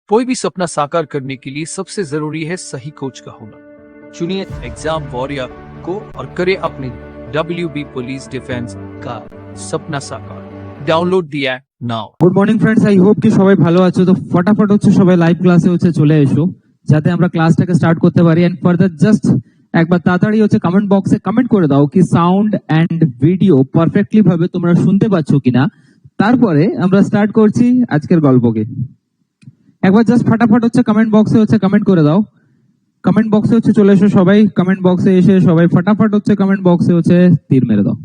कोई भी सपना साकार करने के लिए सबसे जरूरी है सही कोच का होना। चुनिए एग्जाम वॉरियर को और करें अपने WB पुलिस डिफेंस का सपना साकार। Download the app now. Good morning friends, I hope কি সবাই ভালো আছো। তো ফটাফট সবাই লাইভ ক্লাসে চলে এসো, যাতে আমরা ক্লাসটাকে স্টার্ট করতে পারি। এন্ড ফার্দার জাস্ট একবার তাড়াতাড়ি কমেন্ট বক্সে কমেন্ট করে দাও কি সাউন্ড এন্ড ভিডিও পারফেক্টলি ভাবে তোমরা শুনতে পাচ্ছ কিনা। তারপরে আমরা স্টার্ট করছি আজকের গল্পকে। একবার জাস্ট ফটাফট কমেন্ট বক্সে কমেন্ট করে দাও। কমেন্ট বক্সে চলে এসো সবাই। কমেন্ট বক্সে এসে সবাই ফটাফট কমেন্ট বক্সে তীর মেরে দাও।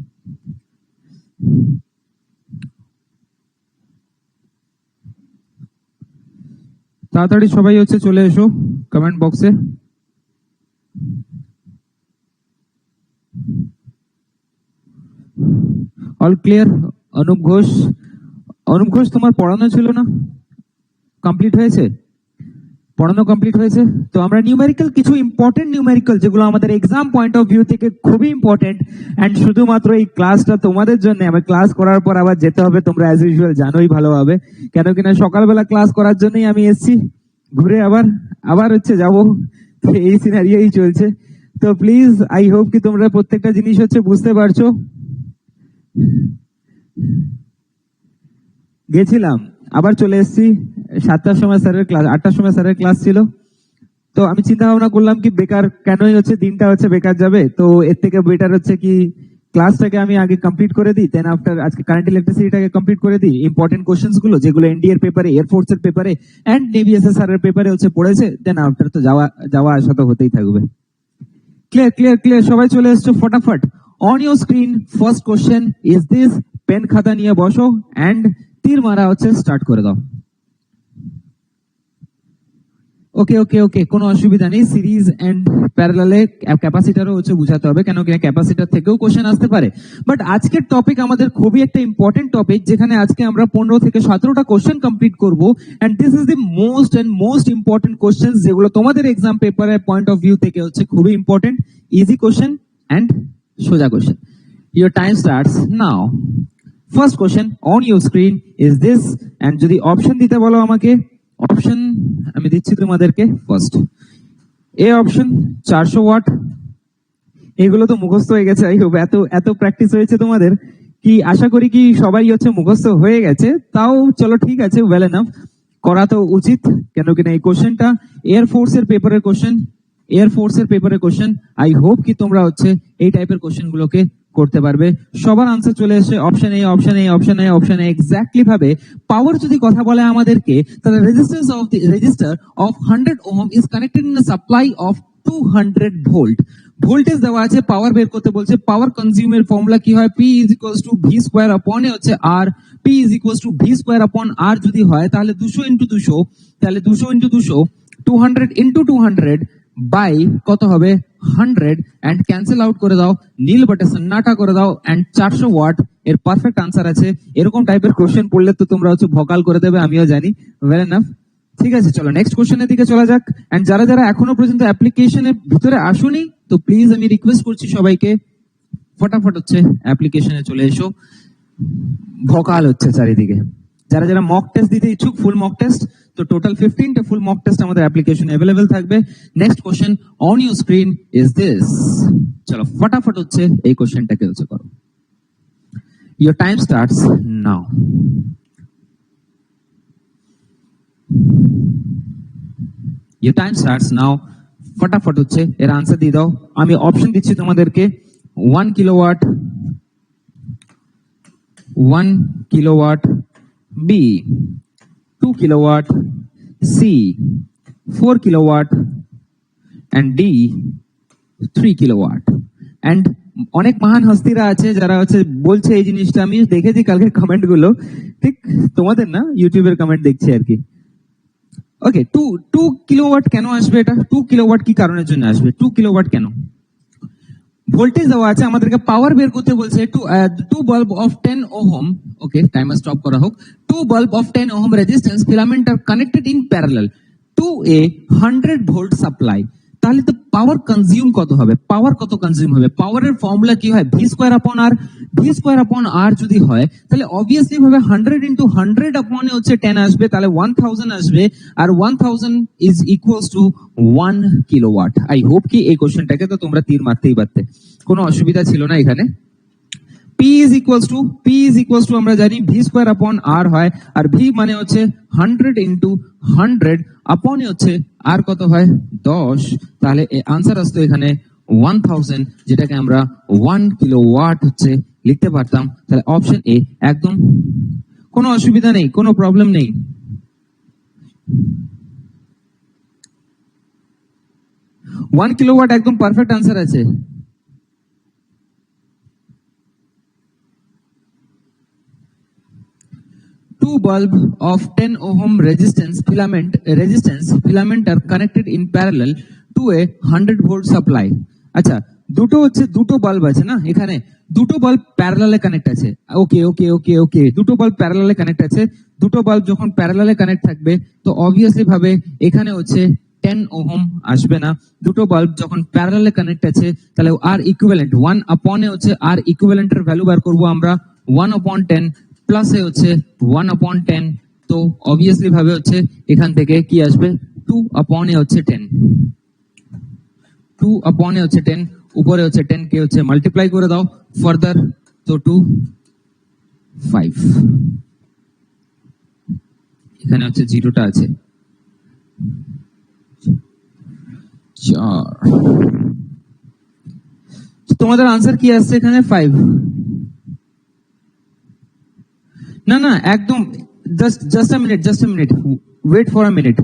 তাড়াতাড়ি সবাই চলে এসো কমেন্ট বক্সে। All clear? অনুপ ঘোষ তোমার পড়ানো ছিল না? কমপ্লিট হয়েছে? পড়ানো কমপ্লিট হয়েছে। তো আমরা নিউমেরিক্যাল কিছু ইম্পর্টেন্ট নিউমেরিক্যাল যেগুলো আমাদের এক্সাম পয়েন্ট অফ ভিউ থেকে খুবই ইম্পর্টেন্ট, এন্ড শুধুমাত্র এই ক্লাসটা তোমাদের জন্য। আমার ক্লাস করার পর আবার যেতে হবে, তোমরা অ্যাজ ইউজুয়াল জানোই ভালোভাবে, কেন কিনা সকালবেলা ক্লাস করার জন্যই আমি এসেছি, ঘুরে আবার যাবো। তো এই সিনারিওই চলছে। তো প্লিজ আই হোপ কি তোমরা প্রত্যেকটা জিনিস বুঝতে পারছো। গেছিলাম, আবার চলে এসেছি। 7টার সময় স্যারের ক্লাস, 8টার সময় স্যারের ক্লাস ছিল। তো আমি চিন্তা ভাবনা করলাম কি বেকার কেনই দিনটা বেকার যাবে। তো এর থেকে বেটার কি ক্লাসটাকে আমি আগে কমপ্লিট করে দিই, দেন আফটার আজকে কারেন্ট ইলেকট্রিসিটিটাকে কমপ্লিট করে দিই। ইম্পর্টেন্ট কোশ্চেন্স গুলো যেগুলো এনডি এর পেপারে, এয়ারফোর্স এর পেপারে এন্ড নেভি এসএসআর এর পেপারে পড়েছে, দেন আফটার তো যাওয়া আসা তো হতেই থাকবে। ক্লিয়ার সবাই চলে এসছো ফটাফট। On your screen first question is this. Pen খাতা নিয়ে বসো এন্ড তীর মারা স্টার্ট করে দাও। ওকে কোনো অসুবিধা নেই। সিরিজ এন্ড প্যারালালে ক্যাপাসিটারও বুঝাতে হবে, কেন কিনা ক্যাপাসিটার থেকেও কোশ্চেন আসতে পারে। বাট আজকের টপিক আমাদের খুবই একটা ইম্পর্টেন্ট টপিক, যেখানে আজকে আমরা 15 থেকে 17টা কোশ্চেন কমপ্লিট করব। And this is the most important question, যেগুলো তোমাদের এক্সাম পেপারের পয়েন্ট অফ ভিউ থেকে খুবই ইম্পর্টেন্ট। ইজি কোশ্চেন এন্ড সোজা কোশ্চেন। Your time starts now. First question on your screen is this. And যদি অপশন দিতে বলো আমাকে, অপশন আমি দিচ্ছি তোমাদেরকে। First A option 400 watt. এগুলো তো মুখস্থ হয়ে গেছে। এত প্র্যাকটিস হয়েছে তোমাদের কি আশা করি কি সবাই মুখস্থ হয়ে গেছে। তাও চলো ঠিক আছে, ওয়েল এনাফ, করা তো উচিত, কেন কিনা এই কোশ্চেনটা এয়ারফোর্স এর পেপারের কোশ্চেন। আই হোপ কি তোমরা এই টাইপের কোশ্চেন গুলোকে করতে পারবে। সবার আনসার চলে এসে অপশন এ এক্স্যাক্টলি ভাবে। পাওয়ার যদি কথা বলে আমাদেরকে, তাহলে resistance of the register of 100 ohm is connected in a supply of 200 volt. Voltage দেওয়া আছে, পাওয়ার বের করতে বলছে। পাওয়ার কনজিউমের ফর্মুলা কি হয়? P is equals to V square upon R। P is equals to V square upon R যদি হয়, তাহলে 200 into 200, তাহলে 200 into 200, 200 into 200 বাই কত হবে? 100। এন্ড ক্যান্সেল আউট করে দাও, নীল বাটে সন্নাটা করে দাও, এন্ড 400 ওয়াট এর পারফেক্ট আনসার আছে। এরকম টাইপের কোশ্চেন পড়লে তো তোমরা ভকাল করে দেবে, আমিও জানি। ওয়েল এনাফ, ঠিক আছে, চলো নেক্সট কোশ্চেনের দিকে চলা যাক। এন্ড যারা এখনো পর্যন্ত অ্যাপ্লিকেশনের ভিতরে আসুনি, তো প্লিজ আমি রিকোয়েস্ট করছি সবাইকে ফটাফট অ্যাপ্লিকেশনে চলে এসো। ভকাল চারিদিকে। যারা মক টেস্ট দিতে ইচ্ছুক, ফুল মক টেস্ট, তো টোটাল 15টা ফুল মক টেস্ট আমাদের অ্যাপ্লিকেশনে अवेलेबल থাকবে। Next question on your screen is this. চলো ফটাফট এই কোশ্চেনটাকে করো। Your time starts now. Your time starts now. ফটাফট এর আনসার দিয়ে দাও। আমি অপশন দিচ্ছি তোমাদেরকে। 1 kilowatt, 1 kilowatt, B 2 kilowatt, C 4 kilowatt, and D 3 kilowatt. And অনেক মহান হস্তিরা আছে যারা বলছে এই জিনিসটা। আমি দেখেছি কালকে কমেন্ট গুলো, ঠিক তোমাদের না, ইউটিউবের কমেন্ট দেখছি আর কি। ওকে, 2 কিলোওয়াট কেন আসবে? এটা 2 কিলোওয়াট কি কারণের জন্য আসবে? 2 কিলোওয়াট কেন? ভোল্টেজ দেওয়া আছে, আমাদেরকে পাওয়ার বের করতে বলছে। 2 bulb of 10 ohm, okay timer stop করা হোক। 2 bulb of 10 ohm resistance filament are connected in parallel to a 100 volt supply. তাহলে তো পাওয়ার কনজিউম কত হবে, পাওয়ার কত কনজিউম হবে? পাওয়ারের ফর্মুলা কি হয়? ভি স্কোয়ার আপন আর। ভি স্কোয়ার আপন আর যদি হয় তাহলে অবভিয়াসলি ভাবে 100 ইন্টু 100 আপনে হচ্ছে 10 আসবে, তাহলে 1000 আসবে, আর 1000 is equals two 1 kilowatt. I hope কি এই কোশ্চেনটাকে তো তোমরা তীর মারতেই পারতে, কোনো অসুবিধা ছিল না এখানে। P is equals to আমরা জানি ভি স্কোয়ার আপন আর হয়, আর ভি মানে হচ্ছে 100 ইন্টু 100 আপনে হচ্ছে আর কত হয় 10, তাহলে আনসার আসতো এখানে 1000, যেটাকে আমরা 1 কিলোওয়াট হচ্ছে লিখতে পারতাম। তাহলে অপশন এ একদম, কোনো অসুবিধা নেই, কোনো প্রবলেম নেই। ওয়ান কিলোওয়াট একদম পারফেক্ট আনসার আছে। Two bulb of 10 ohm filament are connected in parallel to a 100 volt supply. আচ্ছা, দুটো বাল্ব আছে না এখানে, দুটো বাল্ব প্যারালালে কানেক্ট আছে। ওকে, দুটো বাল্ব প্যারালালে কানেক্ট আছে। দুটো বাল্ব যখন প্যারালালে কানেক্ট থাকবে তো অবভিয়াসলি ভাবে এখানে হচ্ছে 10 ওহম আসবে না। দুটো বাল্ব যখন প্যারালালে কানেক্ট আছে তাহলে আর ইকুইভ্যালেন্ট 1 আপন এ হচ্ছে আর ইকুইভ্যালেন্টের ভ্যালু বার করব আমরা 1/10 প্লাস এ হচ্ছে 1/10, তো অবভিয়াসলি ভাবে হচ্ছে এখান থেকে কি আসবে 2/10 হচ্ছে 10, 2/10 হচ্ছে 10, উপরে হচ্ছে 10 কে হচ্ছে মাল্টিপ্লাই করে দাও ফার্দার, তো 2 5, এখানে হচ্ছে জিরোটা আছে 4, তোমাদের আনসার কি আসছে এখানে 5। না একদম, just a minute, wait for a minute.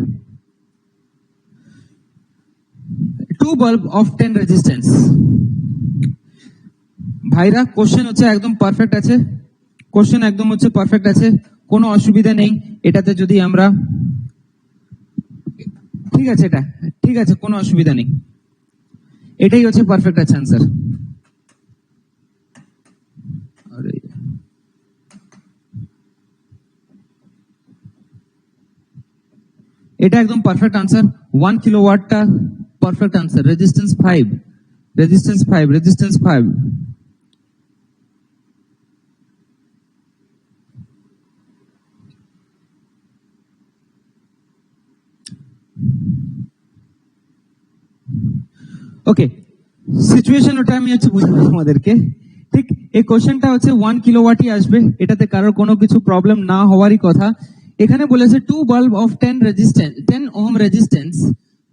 Two bulb of 10 resistance, ভাইরা কোশ্চেন হচ্ছে একদম পারফেক্ট আছে, কোশ্চেন একদম হচ্ছে পারফেক্ট আছে, কোনো অসুবিধা নেই এটাতে। যদি আমরা ঠিক আছে, এটা ঠিক আছে, কোনো অসুবিধা নেই, এটাই হচ্ছে পারফেক্ট আছে আনসার। এটা একদম পারফেক্ট আনসার, 1 কিলোওয়াটটা perfect answer. Resistance 5। Okay, situation ওটা আমি হচ্ছে বুঝাবো তোমাদেরকে। ঠিক এই কোশ্চেনটা হচ্ছে 1 কিলোওয়াটই আসবে, এটাতে কারোর কোনো কিছু প্রবলেম না হওয়ারই কথা। এখানে বলেছে two bulb of 10 ohm resistance,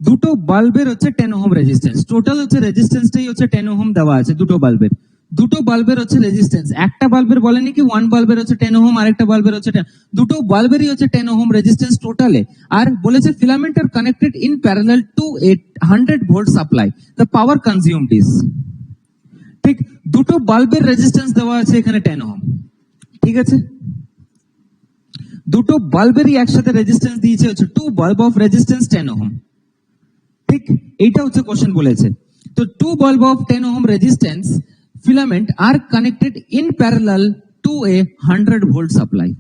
দুটো বাল্বের হচ্ছে 10 ওহম রেজিস্ট্যান্স, টোটাল হচ্ছে রেজিস্ট্যান্সটাই হচ্ছে 10 ওহম দেওয়া আছে দুটো বাল্বের হচ্ছে রেজিস্ট্যান্স। একটা বাল্বের বলেনি কি ওয়ান বাল্বের হচ্ছে 10 ওহম, আরেকটা বাল্বের হচ্ছে 10, দুটো বাল্বেরই হচ্ছে 10 ওহম রেজিস্ট্যান্স টোটালে। আর বলেছে filament are connected in parallel to a 100 volt supply, the power consumed is. ঠিক, দুটো বাল্বের রেজিস্ট্যান্স দেওয়া আছে এখানে 10 ওহম, ঠিক আছে, দুটো বাল্বেরই একসাথে রেজিস্ট্যান্স দিয়েছে হচ্ছে two bulb of resistance 10 ohm. ঠিক, এইটা হচ্ছে কোশ্চেন বলেছে। তো two bulb of 10 ohm resistance filament are connected in parallel to a 100 volt supply.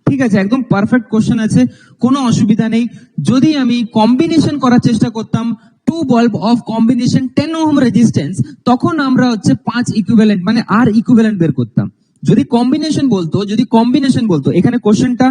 ঠিক আছে, একদম পারফেক্ট কোশ্চেন আছে, কোনো অসুবিধা নেই। যদি আমি কম্বিনেশন করার চেষ্টা করতাম two bulb of combination 10 ohm resistance, তখন আমরা হচ্ছে 5 ইকুইভ্যালেন্ট মানে আর ইকুইভ্যালেন্ট বের করতাম। যদি কম্বিনেশন বলতো এখানে কোশ্চেনটা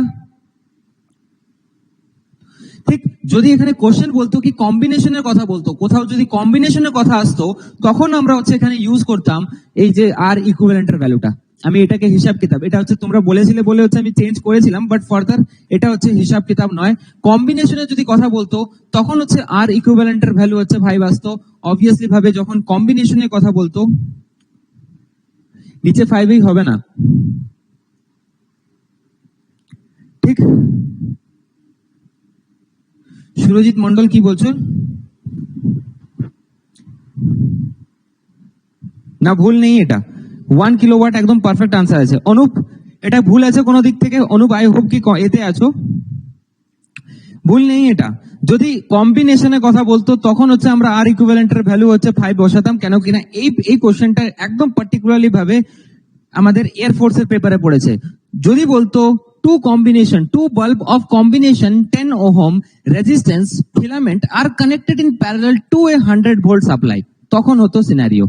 ঠিক, যদি এখানে কোশ্চেন বলতো কি কম্বিনেশনের কথা বলতো, কোথাও যদি কম্বিনেশনের কথা আসতো তখন আমরা হচ্ছে এখানে ইউজ করতাম এই যে আর ইকুইভ্যালেন্টের ভ্যালুটা। আমি এটাকে হিসাব কিতাব, এটা হচ্ছে তোমরা বলেছিলে বলে হচ্ছে আমি চেঞ্জ করেছিলাম, বাট ফার্দার এটা হচ্ছে হিসাব কিতাব নয়। কম্বিনেশনের যদি কথা বলতো তখন হচ্ছে আর ইকুইভ্যালেন্টের ভ্যালু হচ্ছে ভাই বাস্তব, অবভিয়াসলি ভাবে যখন কম্বিনেশনের কথা বলতো নিচে 5 হবে না। ঠিক, সুরজিৎ মন্ডল কি বলছো? না ভুল নেই, এটা 1 কিলোওয়াট একদম পারফেক্ট আনসার আছে। অনুপ, এটা ভুল আছে কোনো দিক থেকে? অনুপ আই হোপ কি এতে আছো, ভুল নেই এটা। যদি কম্বিনেশনের কথা বলতো তখন হচ্ছে আমরা আর ইকুইভ্যালেন্টের ভ্যালু হচ্ছে 5 বসাতাম, কেন কিনা এই কোশ্চেনটা একদম পার্টিকুলারলি ভাবে আমাদের এয়ারফোর্সের পেপারে পড়েছে। যদি বলতো two bulb of combination 10 ohm resistance filament are connected in parallel to a 100 volt supply, তখন হতো সিনারিও।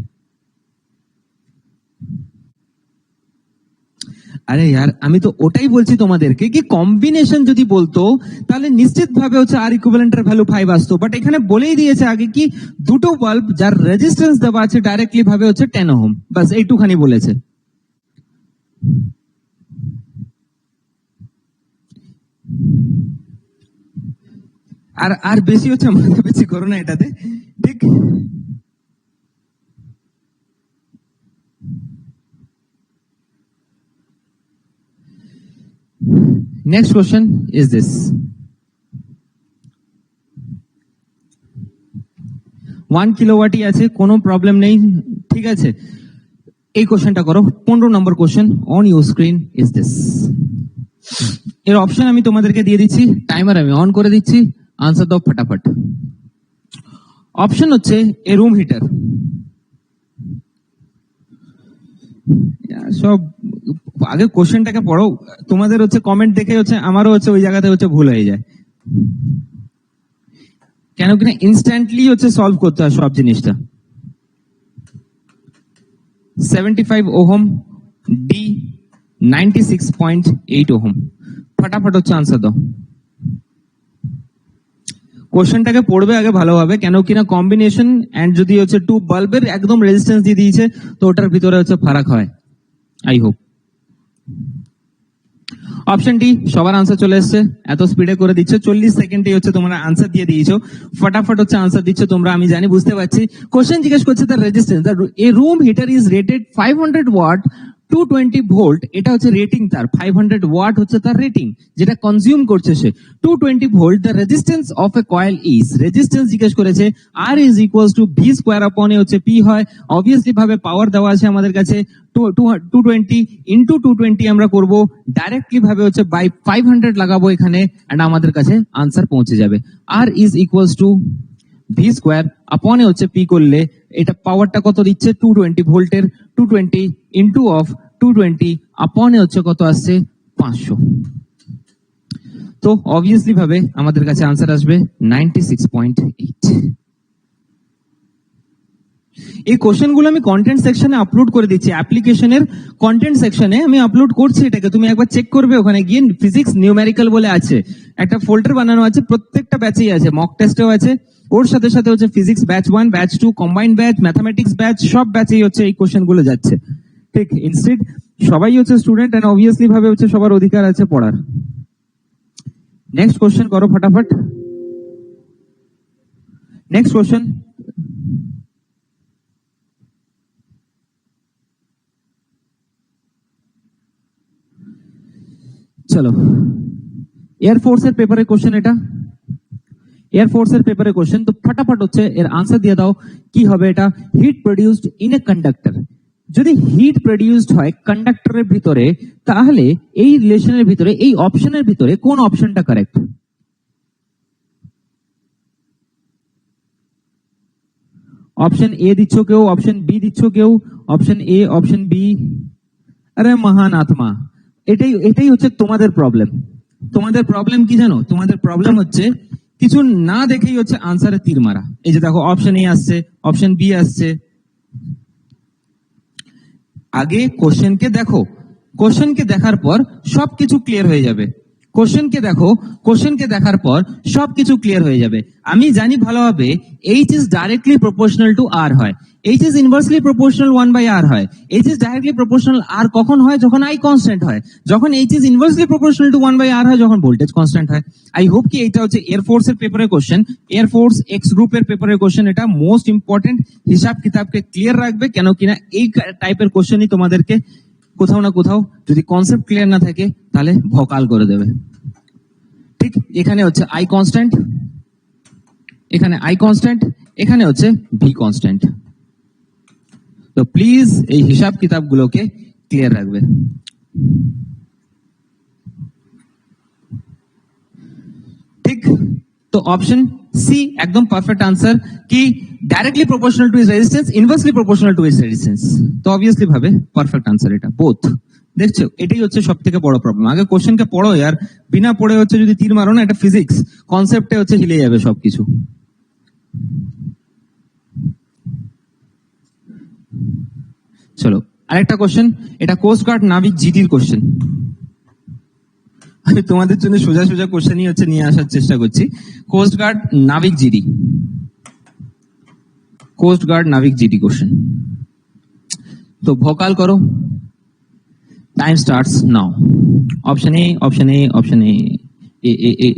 আরে यार আমি তো ওটাই বলছি তোমাদেরকে কি কম্বিনেশন যদি বলতো তাহলে নিশ্চিত ভাবে হচ্ছে আর ইকুইভ্যালেন্টের ভ্যালু 5 আসতো, বাট এখানে বলেই দিয়েছে আগে কি দুটো বাল্ব যার রেজিস্ট্যান্স দেওয়া আছে ডাইরেক্টলি ভাবে হচ্ছে 10 ওহম, বাস এইটুখানি বলেছে। আর আর বেশি হচ্ছে মাথা বেশি করো না এটাতে, ঠিক? Next question is this. 1 kilowatt আছে, কোনো প্রবলেম নেই, ঠিক আছে। এই কোশ্চেনটা করো, 15 নম্বর question on your screen is this. এর অপশন আমি তোমাদেরকে দিয়ে দিচ্ছি, টাইমার আমি অন করে দিচ্ছি, আনসার দাও ফটাফট। অপশন হচ্ছে এ রুম হিটার। সব আগে কোশ্চেনটাকে পড়ো, তোমাদের হচ্ছে কমেন্ট দেখে হচ্ছে আমারও হচ্ছে ওই জায়গাতে হচ্ছে ভুল হয়ে যায়, কেন কিনা ইনস্ট্যান্টলি হচ্ছে সলভ করতে হয় সব জিনিসটা। 75 ওহম, ডি 96.8 ওহম, ফটাফট হচ্ছে আনসার দাও। কোশ্চেনটাকে পড়বে আগে ভালোভাবে, কেন কিনা কম্বিনেশন এন্ড যদি হচ্ছে টু বাল্বের একদম রেজিস্ট্যান্স দিয়ে দিয়েছে তো ওটার ভিতরে হচ্ছে ফারাক হয়। আই হোপ অপশন ডি সবার আনসার চলে এসছে, এত স্পিডে করে দিচ্ছ, 40 সেকেন্ডে হচ্ছে তোমরা আনসার দিয়ে দিয়েছো, ফটাফট হচ্ছে আনসার দিচ্ছ তোমরা, আমি জানি বুঝতে পারছি। কোশ্চেন জিজ্ঞেস করছে তার resistance, a room heater is rated 500 watt 220 volt, এটা হচ্ছে রেটিং তার, 500 ওয়াট হচ্ছে তার রেটিং যেটা কনজিউম করছে সে, 220 volt. The resistance of a coil is, resistance জিজ্ঞেস করেছে, R is equals to V square upon এ হচ্ছে পি হয়, অবভিয়াসলি ভাবে পাওয়ার দেওয়া আছে আমাদের কাছে 220 ইন্টু 220 আমরা করব, ডাইরেক্টলি ভাবে হচ্ছে বাই 500 লাগাবো এখানে, এন্ড আমাদের কাছে আনসার পৌঁছে যাবে। R is equals to V square upon এ হচ্ছে পি করলে এটা পাওয়ারটা কত দিচ্ছে 220 ভোল্টের, 220 ইন্টু অফ 220 আপন এ হচ্ছে কত আসছে 500। তো অবভিয়াসলি ভাবে আমাদের কাছে আনসার আসবে 96.8। এই কোশ্চেন গুলো আমি কন্টেন্ট সেকশনে আপলোড করে দিচ্ছি, অ্যাপ্লিকেশনের কন্টেন্ট সেকশনে আমি আপলোড করছি এটাকে, তুমি একবার চেক করবে, ওখানে গিয়ে ফিজিক্স নিউমেরিক্যাল বলে আছে একটা ফোল্ডার বানানো আছে, প্রত্যেকটা ব্যাচেই আছে, মক টেস্টেও আছে, ওর সাথে সাথে হচ্ছে physics batch 1 batch 2 combined batch, mathematics batch, সব ব্যাচেই হচ্ছে এই কোশ্চেন গুলো যাচ্ছে, ঠিক? ইনস্টেড সবাই হচ্ছে স্টুডেন্ট এন্ড অবভিয়াসলি ভাবে হচ্ছে সবার অধিকার আছে পড়ার। নেক্সট কোশ্চেন করো ফটাফট, নেক্সট কোশ্চেন। চলো, এয়ারফোর্সের পেপারের কোশ্চেন এটা, এয়ারফোর্সের পেপারের কোশ্চেন, তো ফটাফট হচ্ছে এর আনসার দিয়ে দাও কি হবে এটা। Heat produced in a conductor, যদি হিট প্রডিউসড হয় কন্ডাক্টরের ভিতরে, তাহলে এই রিলেশনের ভিতরে এই অপশনের ভিতরে কোন অপশনটা কারেক্ট? অপশন এ দিচ্ছ কেউ, অপশন বি দিচ্ছ কেউ, অপশন এ, অপশন বি, আরে মহান আত্মা, এটাই এটাই হচ্ছে তোমাদের প্রবলেম। তোমাদের প্রবলেম কি জানো? তোমাদের প্রবলেম হচ্ছে কিছু না দেখেই হচ্ছে আনসারে তীর মারা। এই যে দেখো অপশন এ আসছে, অপশন বি আসছে, আগে কোশ্চেনকে দেখো, কোশ্চেনকে দেখার পর সবকিছু ক্লিয়ার হয়ে যাবে। কোশ্চেনকে দেখো, কোশ্চেনকে দেখার পর সবকিছু ক্লিয়ার হয়ে যাবে। আমি জানি ভালোভাবে H is directly proportional to R হয়, H is inversely proportional 1/r হয়, H is directly proportional R কখন হয়? যখন আই কনস্ট্যান্ট হয়, যখন H is inversely proportional to 1/r হয়, যখন ভোল্টেজ কনস্ট্যান্ট হয়। আই হোপ কি এটা হচ্ছে এয়ারফোর্স এর পেপারের কোশ্চেন, এয়ারফোর্স এক্স গ্রুপের পেপারের কোশ্চেন, এটা মোস্ট ইম্পর্টেন্ট, হিসাব কিতাবকে ক্লিয়ার রাখবে, কেন কিনা এই টাইপের কোশ্চেনই তোমাদেরকে কোথাও না কোথাও যদি কনসেপ্ট ক্লিয়ার না থাকে তাহলে ভকাল করে দেবে, ঠিক? এখানে হচ্ছে আই কনস্ট্যান্ট, এখানে আই কনস্ট্যান্ট, এখানে হচ্ছে ভি কনস্ট্যান্ট। তো প্লিজ এই হিসাব কিতাবগুলোকে ক্লিয়ার রাখবে। ঠিক, তো অপশন সি একদম পারফেক্ট আনসার, কি directly proportional two is resistance, inversely proportional two is resistance. তো অবভিয়াসলি ভাবে পারফেক্ট আনসার এটা, বোথ দেখছো, এটাই হচ্ছে সব থেকে বড় প্রবলেম। আগে কোশ্চেনকে পড়ো यार, বিনা পড়ে হচ্ছে যদি তীর মারো না, এটা ফিজিক্স কনসেপ্টে হচ্ছে হিলে যাবে সবকিছু। চলো আরেকটা কোশ্চেন, এটা কোস্ট গার্ড নাবিক জিডির কোশ্চেন। আমি তোমাদের জন্য সোজা সোজা কোশ্চেনই হচ্ছে নিয়ে আসার চেষ্টা করছি। Coast guard Navik GD, coast guard Navik GD question. তো ভোকাল করো, time starts now. Option A, option A, option A,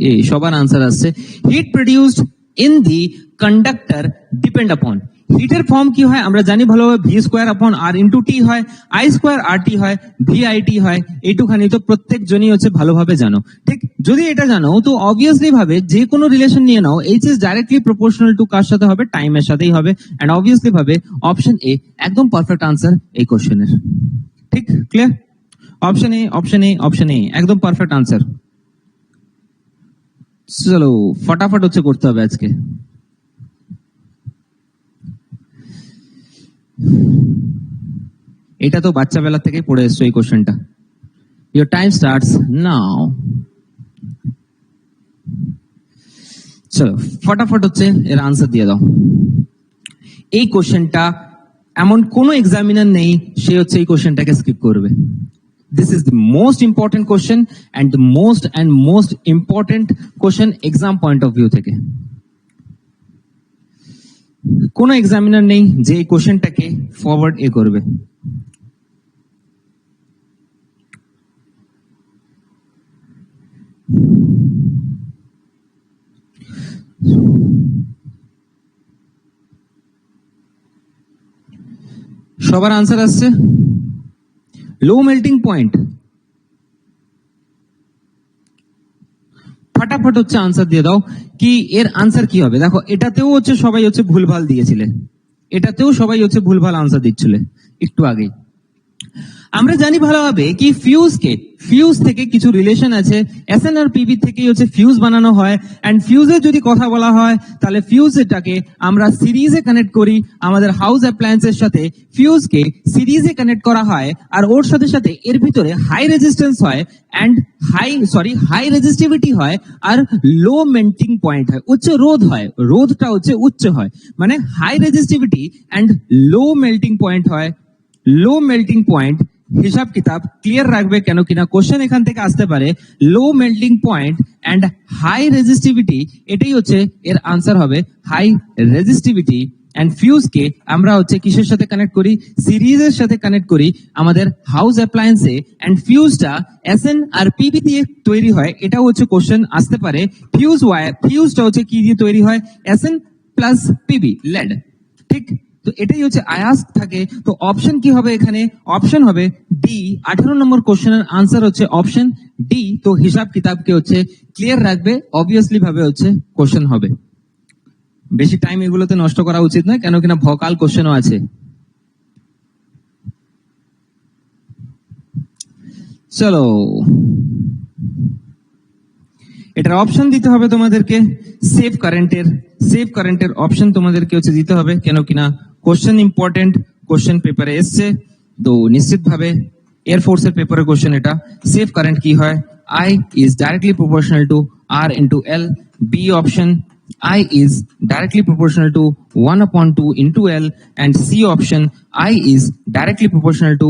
A সবার আনসার আসছে। Heat produced in the conductor depend upon. হিটের ফর্ম কি হয় আমরা জানি ভালোভাবে, ভি স্কোয়ার আপন আর ইন্টু টি হয়, আই স্কোয়ার আর টি হয়, ভি আই টি হয়। এইটুখানি তো প্রত্যেক জনই হচ্ছে ভালোভাবে জানো। ঠিক, যদি এটা জানো তো অবভিয়াসলি ভাবে যে কোনো রিলেশন নিয়ে নাও, H is directly proportional to কার সাথে হবে, টাইমের সাথেই হবে। এন্ড অবভিয়াসলি ভাবে অপশন এ একদম পারফেক্ট আনসার এই কোশ্চেনের। ঠিক, clear? Option A, option A, option A একদম পারফেক্ট আনসার। চলো ফটাফট হচ্ছে করতে হবে আজকে। এটা তো বাচ্চা বেলা থেকে পড়ে এসছো এই কোশ্চেনটা। ইয়োর টাইম স্টার্টস নাও। চলো ফটাফট হচ্ছে এর আনসার দিয়ে দাও। এই কোশ্চেনটা এমন কোন এক্সামিনার নেই সে হচ্ছে এই কোশ্চেনটাকে স্কিপ করবে। This is the most important question and the most important question exam point of view থেকে। কোন এক্সামিনার নেই যে এই কোশ্চেনটাকে ফরওয়ার্ড করবে। সবার আনসার আসছে। লো মেল্টিং পয়েন্ট, ফটাফট হচ্ছে আনসার দিয়ে দাও কি এর আনসার কি হবে। দেখো এটাতেও হচ্ছে সবাই হচ্ছে ভুলভাল দিয়েছিলে, এটাতেও সবাই হচ্ছে ভুলভাল আনসার দিচ্ছিলে একটু আগেই। আমরা জানি ভালোভাবে কি ফিউজ থেকে কিছু রিলেশন আছে, এসএন আর পিবি থেকেই হচ্ছে ফিউজ বানানো হয়। এন্ড ফিউজের যদি কথা বলা হয় তাহলে ফিউজটাকে আমরা সিরিজে কানেক্ট করি আমাদের হাউস অ্যাপ্লায়েন্সের সাথে। ফিউজকে সিরিজে কানেক্ট করা হয় আর ওর সাথে সাথে এর ভিতরে হাই রেজিস্ট্যান্স হয় এন্ড হাই রেজিস্টিভিটি হয় আর লো মেল্টিং পয়েন্ট হয়, উচ্চ রোধ হয়, রোধটা হচ্ছে উচ্চ হয়, মানে high resistivity and low melting point হয়। লো মেল্টিং পয়েন্ট হিসাব কিতাব ক্লিয়ার রাখবে, কেন কিনা কোশ্চেন এখান থেকে আসতে পারে। Low melting point and high resistivity, এটাই হচ্ছে এর আনসার হবে, হাই রেজিস্টিভিটি। এন্ড ফিউজ কে আমরা হচ্ছে কিসের সাথে কানেক্ট করি, সিরিজের সাথে কানেক্ট করি আমাদের হাউস অ্যাপ্লায়েন্সে। এন্ড ফিউজটা এসএন আর পিবি দিয়ে তৈরি হয়, এটাও হচ্ছে কোশ্চেন আসতে পারে। ফিউজটা হচ্ছে কি দিয়ে তৈরি হয়, এসএন প্লাস পিবি লেড। ঠিক, তো এটাই হচ্ছে আয়াস থাকে। তো অপশন কি হবে এখানে, অপশন হবে ডি। 18 নম্বর কোশ্চেনের আনসার হচ্ছে অপশন ডি। তো হিসাব কিতাবকে হচ্ছে ক্লিয়ার রাখবে, অবভিয়াসলি ভাবে হচ্ছে কোশ্চেন হবে। বেশি টাইম এগুলোতে নষ্ট করা উচিত নয়, কেন কিনা ভোকাল কোশ্চেনও আছে। চলো এটার অপশন দিতে হবে তোমাদেরকে, সেফ কারেন্টের অপশন তোমাদেরকে হচ্ছে দিতে হবে, কেন কিনা কোশ্চেন ইম্পর্টেন্ট, কোশ্চেন পেপারে এসছে। তো নিশ্চিত ভাবে এয়ারফোর্সের পেপারের কোশ্চেন এটা। সেফ কারেন্ট কি হয়, I is directly proportional to R into L. B option, I is directly proportional to 1/2 into L. And C option, I is directly proportional to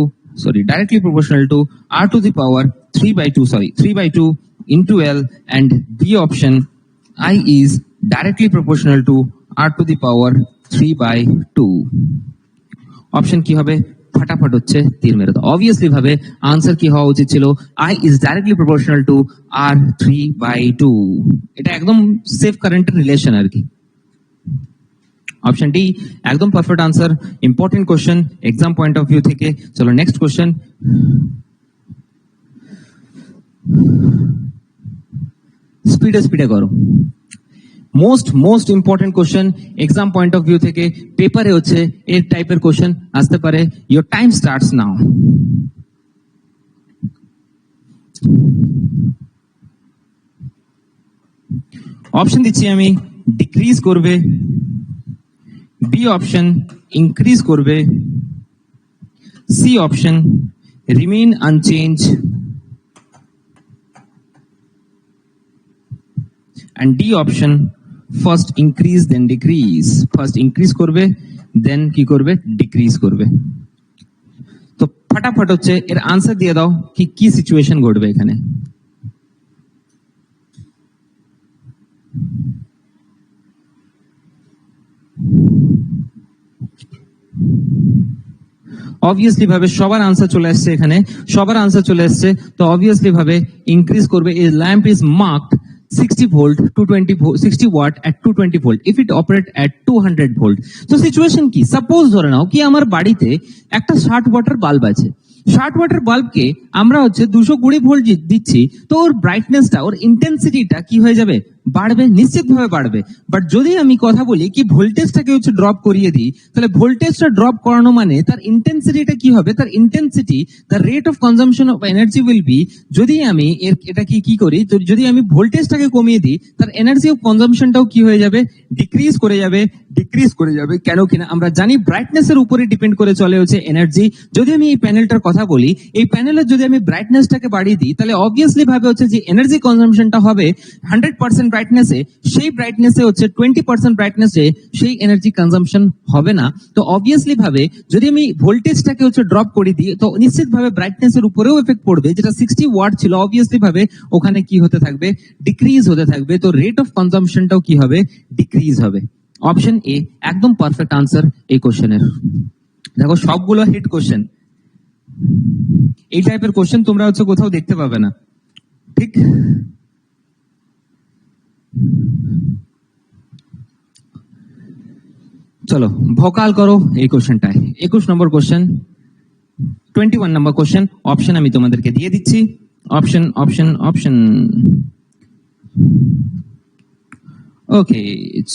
R to the power 3/2 into L. And B option, I is directly proportional to R to the power 3/2. Option কি হবে, ফটাফট হচ্ছে তীর মেরে দাও। Obviously ভাবে answer কি হওয়া উচিত ছিল, I is directly proportional to R 3/2। এটা একদম সেফ কারেন্টের রিলেশন আর কি। অপশন ডি একদম perfect answer, important question exam point of view থেকে। চলো নেক্সট কোশ্চেন। স্পিডে করো। Most important question exam point of view থেকে, পেপারে হচ্ছে এর টাইপের কোশ্চেন আসতে পারে। Your time starts now. Option দিচ্ছি আমি, ডিক্রিজ করবে, বি অপশন ইনক্রিজ করবে, C option remain unchanged, and D option first increase then decrease, first increase করবে then কি করবে decrease করবে। তো ফটাফট হচ্ছে এর আনসার দিয়ে দাও কি কি সিচুয়েশন ঘটবে এখানে। অবভিয়াসলি ভাবে সবার আনসার চলে আসছে এখানে, সবার আনসার চলে আসছে। তো অবভিয়াসলি ভাবে ইনক্রিজ করবে। এই lamp is marked 60 volt 220 60 watt at 220 volt if it operate at 200 volt। তো সিচুয়েশন কি, সাপোজ ধরে নাও কি আমার বাড়িতে একটা 60 ওয়াটের বাল্ব আছে, 60 ওয়াটের বাল্বকে আমরা হচ্ছে 220 ভোল্ট দিচ্ছি, তো ওর ব্রাইটনেসটা ওর ইন্টেন্সিটিটা কি হয়ে যাবে, বাড়বে, নিশ্চিতভাবে বাড়বে। বাট যদি আমি কথা বলি কি ভোল্টেজটাকে হচ্ছে ড্রপ করিয়ে দিই, তাহলে ভোল্টেজটা ড্রপ করানো মানে তার ইন্টেন্সিটিটা কি হবে, তার intensity the rate of consumption of energy will be, যদি আমি এটা কি করি, তো যদি আমি ভোল্টেজটাকে কমিয়ে দিই তার এনার্জি অফ কনজাম্পশনটাও কি হয়ে যাবে, ডিক্রিজ করে যাবে, ডিক্রিজ করে যাবে। কেন কিনা আমরা জানি ব্রাইটনেস এর উপরে ডিপেন্ড করে চলে হচ্ছে এনার্জি। যদি আমি এই প্যানেলটার কথা বলি, এই প্যানেলের যদি আমি ব্রাইটনেসটাকে বাড়িয়ে দিই, তাহলে অবভিয়াসলি ভাবে হচ্ছে যে এনার্জি কনজাম্পশনটা হবে 100% ব্রাইটনেসে, সেই ব্রাইটনেসে হচ্ছে 20% ব্রাইটনেসে সেই এনার্জি কনজাম্পশন হবে না। তো অবভিয়াসলি ভাবে যদি আমি ভোল্টেজটাকে হচ্ছে ড্রপ করে দিই, তো নিশ্চিত ভাবে ব্রাইটনেস এর উপরেও এফেক্ট পড়বে, যেটা 60 ওয়াট ছিল অবভিয়াসলি ভাবে ওখানে কি হতে থাকবে, ডিক্রিজ হতে থাকবে। তো রেট অফ কনজাম্পশনটাও কি হবে, ডিক্রিজ হবে। অপশন এ একদম পারফেক্ট আনসার এই কোশ্চেনের। দেখো সবগুলো হিট কোশ্চেন, এই টাইপের কোশ্চেন তোমরা হচ্ছে কোথাও দেখতে পাবে না, ঠিক? চলো ভোকাল করো এই কোশ্চেনটায়। 21 নম্বর কোশ্চেন, 21 নম্বর কোশ্চেন। অপশন আমি তোমাদেরকে দিয়ে দিচ্ছি, অপশন অপশন অপশন। ওকে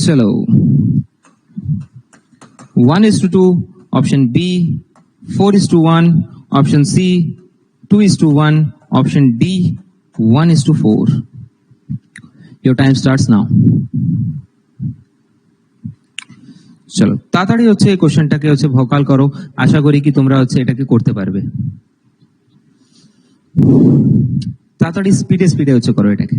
চলো, 1:2, option B, 4:1, option C, 2:1, option D, 1:4। Your time starts now। চলো তাড়াতাড়ি হচ্ছে এই কোশ্চেনটাকে হচ্ছে ভোকাল করো, আশা করি কি তোমরা হচ্ছে এটাকে করতে পারবে। তাড়াতাড়ি স্পিডে স্পিডে হচ্ছে করো এটাকে।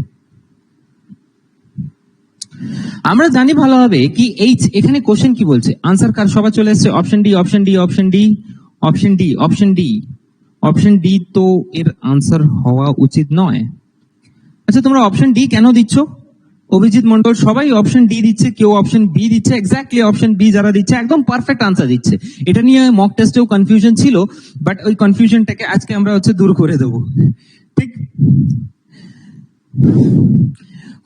আমরা জানি ভালোভাবে কি এই এখানে কোশ্চেন কি বলছে, আনসার কার সবার চলে এসেছে, option D, option D, option D, option D, option D, option D. তো এর আনসার হওয়া উচিত নয়। আচ্ছা তোমরা অপশন ডি কেন দিচ্ছ? অভিজিৎ মন্ডল সবাই অপশন ডি দিচ্ছে, কেউ অপশন বি দিচ্ছে। এক্স্যাক্টলি অপশন বি যারা দিচ্ছে একদম পারফেক্ট আনসার দিচ্ছে। এটা নিয়ে মক টেস্টেও কনফিউশন ছিল, বাট ওই কনফিউশনটাকে আজকে আমরা হচ্ছে দূর করে দেবো, ঠিক?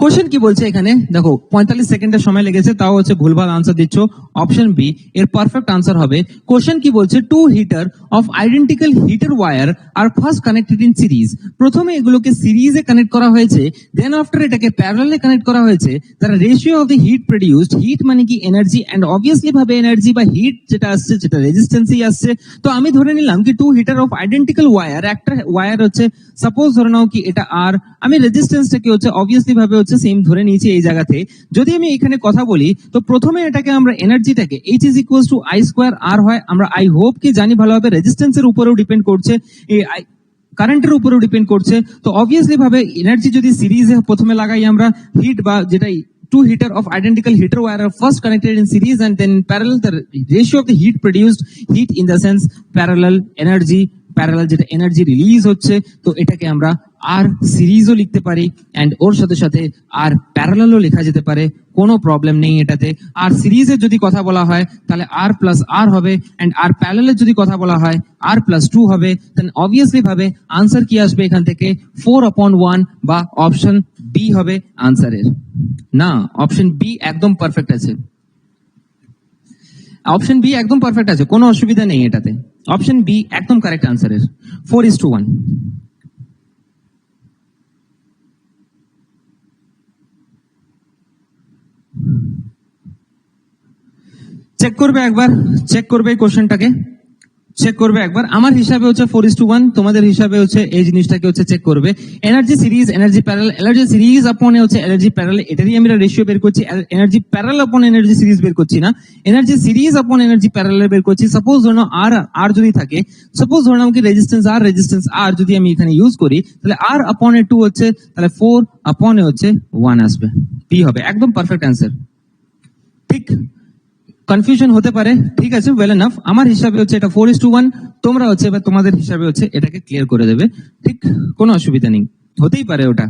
কোশ্চেন কি বলছে এখানে দেখো, 45 সেকেন্ডের সময় লেগেছে, তাও হচ্ছে ভুলভাল আনসার দিচ্ছ। অপশন বি এর পারফেক্ট আনসার হবে। কোশ্চেন কি বলছে, two heater of identical heater wire are first connected in series. প্রথমে এগুলোকে সিরিজে কানেক্ট করা হয়েছে, দেন আফটার এটাকে প্যারালালে কানেক্ট করা হয়েছে। তার ratio of the heat produced, heat মানে কি এনার্জি, এন্ড অবভিয়াসলি ভাবে এনার্জি বা হিট যেটা আসছে সেটা রেজিস্ট্যান্সই আসছে। তো আমি ধরে নিলাম কি two heater of identical wire, একটা ওয়্যার হচ্ছে সাপোজ ধরে নাও কি এটা আর, আমি রেজিস্ট্যান্সটাকে হচ্ছে অবভিয়াসলি ভাবে হচ্ছে সেম ধরে নিয়েছি এই জায়গাতে। যদি আমি এখানে কথা বলি, তো প্রথমে এটাকে আমরা এনার্জিটাকে H is equals two I square R হয়। আমরা আই হোপ কি জানি ভালোভাবে রেজিস্ট্যান্সের উপরেও ডিপেন্ড করছে, এই কারেন্টের উপরেও ডিপেন্ড করছে। তো অবভিয়াসলি ভাবে এনার্জি যদি সিরিজে প্রথমে লাগাই আমরা হিট, বা যেটা two heater of identical heater wire are first connected in series and then in parallel, the ratio of the heat produced, heat in the sense parallel energy, parallel যেটা energy release হচ্ছে, তো এটাকে আমরা আর সিরিজও লিখতে পারি, and or সাথে সাথে আর প্যারালালও লেখা যেতে পারে, কোনো প্রবলেম নেই এটাতে। আর সিরিজের যদি কথা বলা হয় তাহলে আর প্লাস আর হবে, এন্ড আর প্যারালালের যদি কথা বলা হয় আর প্লাস 2 হবে। দেন অবভিয়াসলি ভাবে আনসার কি আসবে এখান থেকে, 4/1 বা অপশন বি হবে আনসারের। না, অপশন বি একদম পারফেক্ট আছে, অপশন বি একদম পারফেক্ট আছে, কোনো অসুবিধা নেই এটাতে। অপশন বি একদম কারেক্ট আনসারের, 4:1। চেক করবে একবার, চেক করবে কোশ্চেনটাকে। চেক করবে একবার। আমার হিসাবে হচ্ছে 4:1, তোমাদের হিসাবে হচ্ছে এই জিনিসটাকে হচ্ছে চেক করবে। Energy series, energy parallel, energy series আপন হচ্ছে এনার্জি প্যারালাল, এটারই আমরা রেশিও বের করছি। এনার্জি প্যারালাল আপন এনার্জি সিরিজ বের করছি না, এনার্জি সিরিজ আপন এনার্জি প্যারালাল বের করছি। সাপোজ ধরো আর যদি থাকে, সাপোজ ধরো আমাকে রেজিস্ট্যান্স আর যদি আমি এখানে ইউজ করি, তাহলে আর আপন এ 2 হচ্ছে, তাহলে 4 আপন এ হচ্ছে 1 আসবে, পি হবে একদম পারফেক্ট অ্যান্সার। ঠিক, কনফিউশন হতে পারে, ঠিক আছে, ওয়েল এনাফ। আমার হিসাবে হচ্ছে এটা 4:1, তোমরা হচ্ছে বা তোমাদের হিসাবে হচ্ছে এটাকে ক্লিয়ার করে দেবে, ঠিক, কোনো অসুবিধা নেই। হতেই পারে ওটা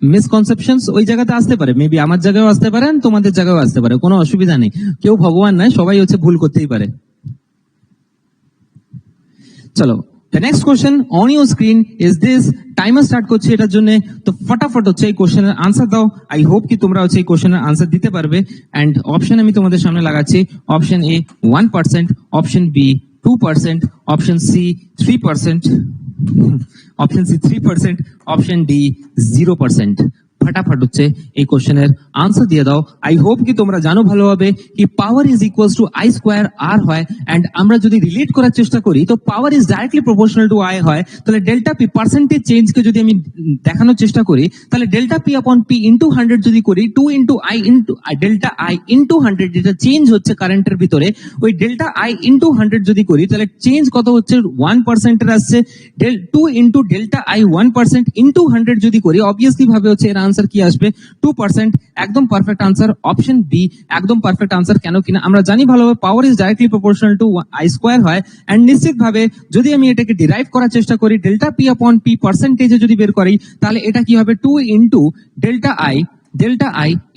মিসকনসেপশনস ওই জায়গাতে আসতে পারে, মেবি আমার জায়গায়ও আসতে পারে and তোমাদের জায়গায়ও আসতে পারে, কোনো অসুবিধা নেই, কেউ ভগবান নয়, সবাই হচ্ছে ভুল করতেই পারে। চলো, the next question on your screen is this, timer start করছে এটার জন্য, তো ফটাফট হচ্ছে এই কোশ্চেনের আনসার দাও। আই হোপ কি তোমরা হচ্ছে এই কোশ্চেনের আনসার দিতে পারবে। এন্ড অপশন আমি তোমাদের সামনে লাগাচ্ছি, option A 1%, option B 2%, option C 3%, option C 3%, option D 0%। ফটাফট হচ্ছে এই কোশ্চেনের আনসার দিয়ে দাও। আই হোপ কি তোমরা জানো ভালোভাবে কি power is equals to I square R হয়, এন্ড আমরা যদি রিলেট করার চেষ্টা করি তো power is directly proportional to I হয়। তাহলে ডেল্টা পি পার্সেন্টেজ চেঞ্জকে যদি আমি দেখানোর চেষ্টা করি, তাহলে ডেল্টা পি আপন পি ইন্টু 100 যদি করি, 2 into I into delta I into 100 যেটা চেঞ্জ হচ্ছে কারেন্টের ভিতরে, ওই ডেল্টা আই ইন্টু 100 যদি করি, তাহলে চেঞ্জ কত হচ্ছে 1% এর আসছে। 2 ইন্টু ডেল্টা আই 1% ইন্টু 100 যদি করি, অবভিয়াসলি ভাবে হচ্ছে এর আনসার কি আসবে 2%, একদম পারফেক্ট আনসার অপশন বি, একদম পারফেক্ট আনসার। কেন কিনা আমরা জানি ভালোভাবে পাওয়ার is directly proportional to I square হয়, এন্ড নিশ্চিত ভাবে যদি আমি এটাকে ডিরাইভ করার চেষ্টা করি, ডেল্টা পি আপন পি পার্সেন্টেজে যদি বের করি, তাহলে এটা কি হবে 2 ইন্টু ডেল্টা আই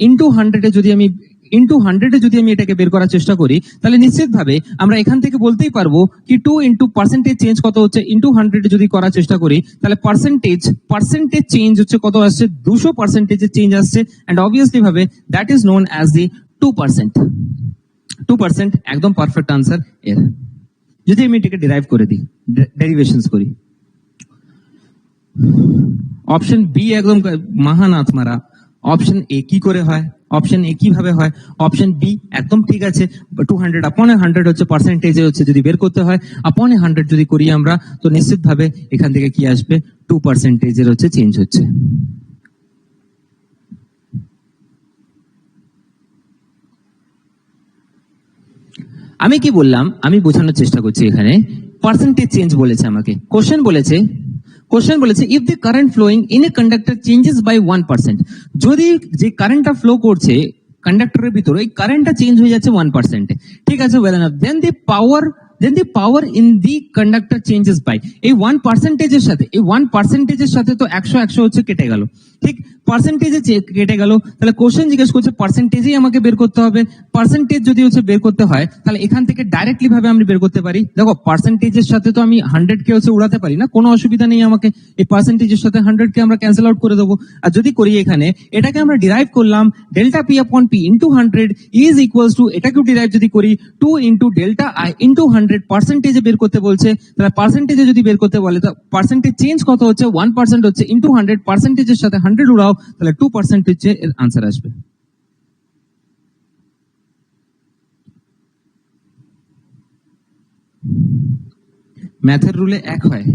ইন্টু 100 এ যদি আমি এটাকে বের করার চেষ্টা করি, তাহলে নিশ্চিত ভাবে আমরা এখান থেকে বলতেই পারবো কি 2 ইন্টু পার্সেন্টেজ চেঞ্জ কত হচ্ছে ইন্টু 100 যদি করার চেষ্টা করি, তাহলে পার্সেন্টেজ চেঞ্জ হচ্ছে কত আসছে 200% চেঞ্জ আসছে, এন্ড অবভিয়াসলি ভাবে that is known as the 2%। একদম পারফেক্ট আনসার এর। যদি আমি এটাকে ডিরাইভ করে দিই, ডেরিভেশনস করি, অপশন বি একদম মহানাথ মারা। অপশন এ কি করে হয়, অপশন এ কিভাবে হয়, অপশন বি একদম ঠিক আছে। 200 আপন 100 হচ্ছে পার্সেন্টেজে হচ্ছে যদি বের করতে হয়, আপন 100 যদি করি আমরা, তো নিশ্চিত ভাবে এখান থেকে কি আসবে 2% হচ্ছে চেঞ্জ হচ্ছে। আমি কি বললাম, আমি বোঝানোর চেষ্টা করছি এখানে, পার্সেন্টেজ চেঞ্জ বলেছে আমাকে, কোশ্চেন বলেছে if the current flowing in a conductor changes by 1%, যদি যে কারেন্টটা ফ্লো করছে কন্ডাক্টরের ভিতরে, এই কারেন্টটা চেঞ্জ হয়ে যাচ্ছে 1%, ঠিক আছে, well enough, then the power in the conductor changes by, এই 1%-এর সাথে তো 100 হচ্ছে কেটে গেল, ঠিক, পার্সেন্টেজে কেটে গেল, তাহলে কোশ্চেন জিজ্ঞেস করছে পার্সেন্টেজেই আমাকে বের করতে হবে। পার্সেন্টেজ যদি হচ্ছে বের করতে হয়, তাহলে এখান থেকে ডাইরেক্টলি ভাবে আমি বের করতে পারি। দেখো পার্সেন্টেজের সাথে তো আমি 100 কে হচ্ছে উড়াতে পারি না, কোনো অসুবিধা নেই, আমাকে এই পার্সেন্টেজের সাথে 100 কে আমরা ক্যান্সেল আউট করে দেবো। আর যদি করি এখানে, এটাকে আমরা ডিরাইভ করলাম, ডেল্টা পি আপন P into 100 is equals two, এটাকেও ডিরাইভ যদি করি 2 ইন্টু ডেল্টা আই ইন্টু 100, পার্সেন্টেজে বের করতে বলছে, তাহলে পার্সেন্টেজে যদি বের করতে বলে, তো পার্সেন্টেজ চেঞ্জ কত হচ্ছে 1% হচ্ছে ইন্টু 100, পার্সেন্টেজের সাথে 100 উড়াও, তাহলে 2% হচ্ছে এর আনসার আসবে। ম্যাথের রুলে এক হয়,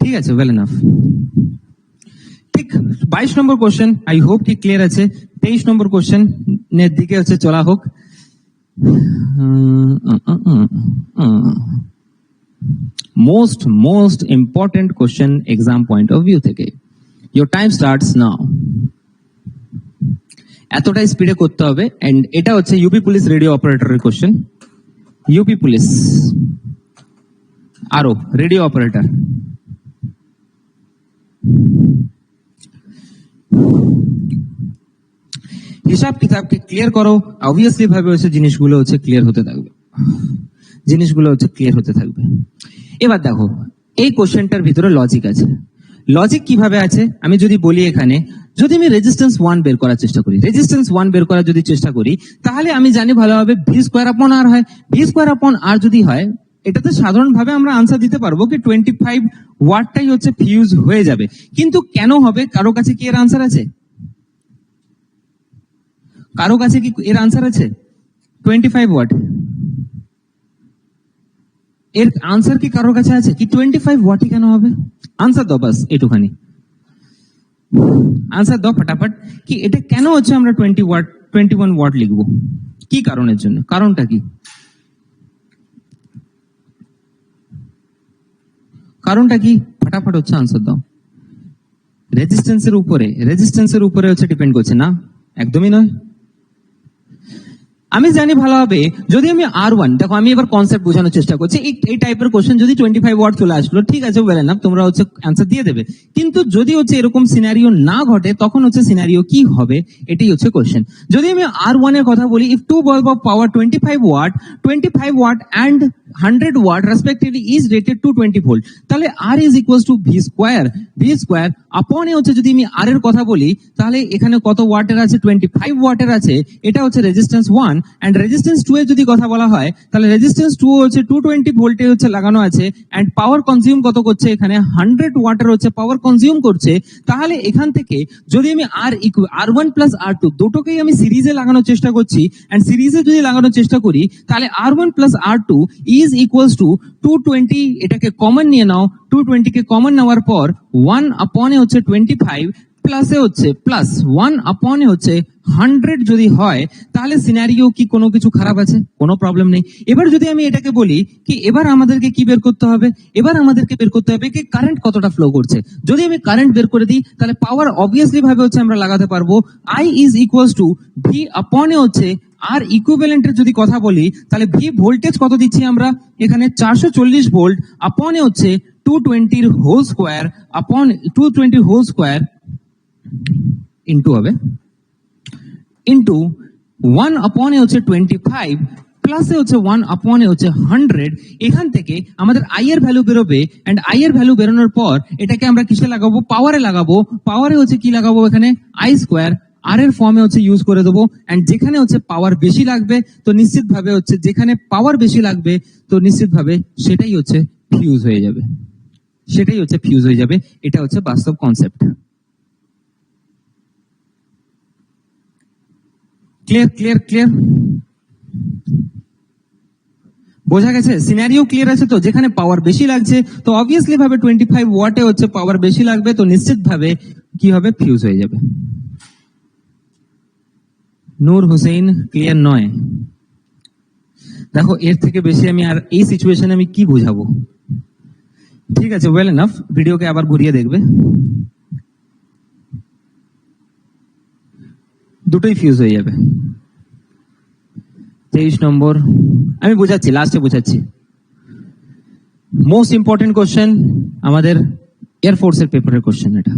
ঠিক আছে, ওয়েল এনাফ। ঠিক 22 নম্বর কোশ্চেন, আই হোপ কি ক্লিয়ার আছে। 23 নম্বর কোশ্চেন এর দিকে হচ্ছে চলা হোক। Most important question exam point of view থেকে। Your time starts now. এতটাই স্পিডে করতে হবে, এন্ড এটা হচ্ছে ইউপি পুলিশ রেডিও অপারেটরের কোশ্চেন। ইউপি পুলিশ আরো রেডিও অপারেটর, হিসাব কিতাবকে ক্লিয়ার করো, অবভিয়াসলি ভাবে হচ্ছে জিনিসগুলো হচ্ছে ক্লিয়ার হতে থাকবে। এবার দেখো এই কোশ্চেনটার ভিতরে লজিক আছে। লজিক কিভাবে আছে আমি যদি বলি, এখানে যদি আমি রেজিস্ট্যান্স 1 বের করার চেষ্টা করি, তাহলে আমি জানি ভালোভাবে ভি স্কোয়ার আপন আর হয়। ভি স্কোয়ার আপন আর যদি হয়, এটাতে সাধারণভাবে আমরা আনসার দিতে পারবো কি 25 ওয়াটটাই হচ্ছে ফিউজ হয়ে যাবে। কিন্তু কেন হবে, কারো কাছে কি এর আনসার আছে? 25 ওয়াট এর আনসার কি কারোর কাছে আছে কি 25 ওয়াটই কেন হবে? আনসার দাও বাস এটুখানি, আনসার দাও ফটাফট কি এটা কেন হচ্ছে আমরা 21 ওয়াট লিখবো, কি কারণের জন্য, কারণটা কি? কারণটা কি ফটাফট হচ্ছে আনসার দাও। রেজিস্ট্যান্সের উপরে হচ্ছে ডিপেন্ড করছে না, একদমই নয়। আমি জানি ভালোভাবে যদি আমি R1 দেখো, আমি এবার কনসেপ্ট বোঝানোর চেষ্টা করছি। এই টাইপের কোশ্চেন যদি 25 ওয়াট চলে আসলো, ঠিক আছে, ওয়েল এনাফ, তোমরা হচ্ছে অ্যান্সার দিয়ে দেবে। কিন্তু যদি হচ্ছে এরকম সিনারিও না ঘটে, তখন হচ্ছে সিনারিও কি হবে, এটাই হচ্ছে কোশ্চেন। যদি আমি R1 এর কথা বলি, if two bulb of power 25 watt and 100 watt respectively is rated to 20 volt, তাহলে R is equals to V square upon এ হচ্ছে, যদি আমি R এর কথা বলি, তাহলে এখানে কত ওয়াটের আছে, 25 ওয়াটের আছে, এটা হচ্ছে রেজিস্ট্যান্স 1। এন্ড রেজিস্ট্যান্স 2 এর যদি কথা বলা হয়, তাহলে রেজিস্ট্যান্স 2 হচ্ছে 220 ভোল্টে হচ্ছে লাগানো আছে, এন্ড পাওয়ার কনজিউম কত করছে, এখানে 100 ওয়াটের হচ্ছে পাওয়ার কনজিউম করছে। তাহলে এখান থেকে যদি আমি R1 প্লাস R2 দুটোকেই আমি সিরিজে লাগানোর চেষ্টা করছি, এন্ড সিরিজে যদি লাগানোর চেষ্টা করি, তাহলে R1 plus R2 is equals two 220, এটাকে কমন নিয়ে নাও, 220 কে কমন নেওয়ার পর 1 আপনে হচ্ছে 25 প্লাসে হচ্ছে প্লাস 1 আপনে হচ্ছে 100 যদি হয়, তাহলে সিনারিও কি কোনো কিছু খারাপ আছে? কোনো প্রবলেম নেই। এবার যদি আমি এটাকে বলি কি, এবার আমাদেরকে কি বের করতে হবে, এবার আমাদেরকে বের করতে হবে কি কারেন্ট কতটা ফ্লো করছে। যদি আমি কারেন্ট বের করে দিই, তাহলে পাওয়ার অবভিয়াসলি ভাবে হচ্ছে আমরা লাগাতে পারবো, I is equals to V আপনে হচ্ছে আর ইকুইভ্যালেন্টের যদি কথা বলি, তাহলে ভি ভোল্টেজ কত দিচ্ছি আমরা, এখানে 440 ভোল্ট আপনে হচ্ছে 220 হোল স্কোয়ার আপন 220 হোল স্কোয়ার ইন্টু হবে ইন্টু 1 আপনে হচ্ছে 25 প্লাসে হচ্ছে 1 আপনে হচ্ছে 100। এখান থেকে আমাদের আই এর ভ্যালু বেরোবে, এন্ড আই এর ভ্যালু বেরোনোর পর এটাকে আমরা কিসে লাগাবো, পাওয়ারে লাগাবো। পাওয়ারে হচ্ছে কি লাগাবো, এখানে আই স্কোয়ার আর এর ফর্মে হচ্ছে ইউজ করে দেবো। এন্ড যেখানে হচ্ছে পাওয়ার বেশি লাগবে, তো নিশ্চিত ভাবে হচ্ছে যেখানে পাওয়ার বেশি লাগবে, তো নিশ্চিত ভাবে সেটাই হচ্ছে ফিউজ হয়ে যাবে, সেটাই হচ্ছে ফিউজ হয়ে যাবে। এটা হচ্ছে বাস্তব কনসেপ্ট। ক্লিয়ার বোঝা গেছে? সিনারিও ক্লিয়ার আছে তো? যেখানে পাওয়ার বেশি লাগছে, তো অবভিয়াসলি ভাবে 25 ওয়াটে হচ্ছে পাওয়ার বেশি লাগবে, তো নিশ্চিত ভাবে কি হবে, ফিউজ হয়ে যাবে। নূর হোসেন ক্লিয়ার নয়। দেখো এর থেকে বেশি আমি আর এই সিচুয়েশনে আমি কি বোঝাবো? ঠিক আছে, ওয়েল এনাফ, ভিডিওকে আবার ঘুরিয়ে দেখবে, দুটোই ফিউজ হয়ে যাবে। 23 নম্বর আমি বোঝাচ্ছি, লাস্টে বোঝাচ্ছি। মোস্ট ইম্পর্টেন্ট কোশ্চেন, আমাদের এয়ারফোর্সের পেপারের কোশ্চেন এটা।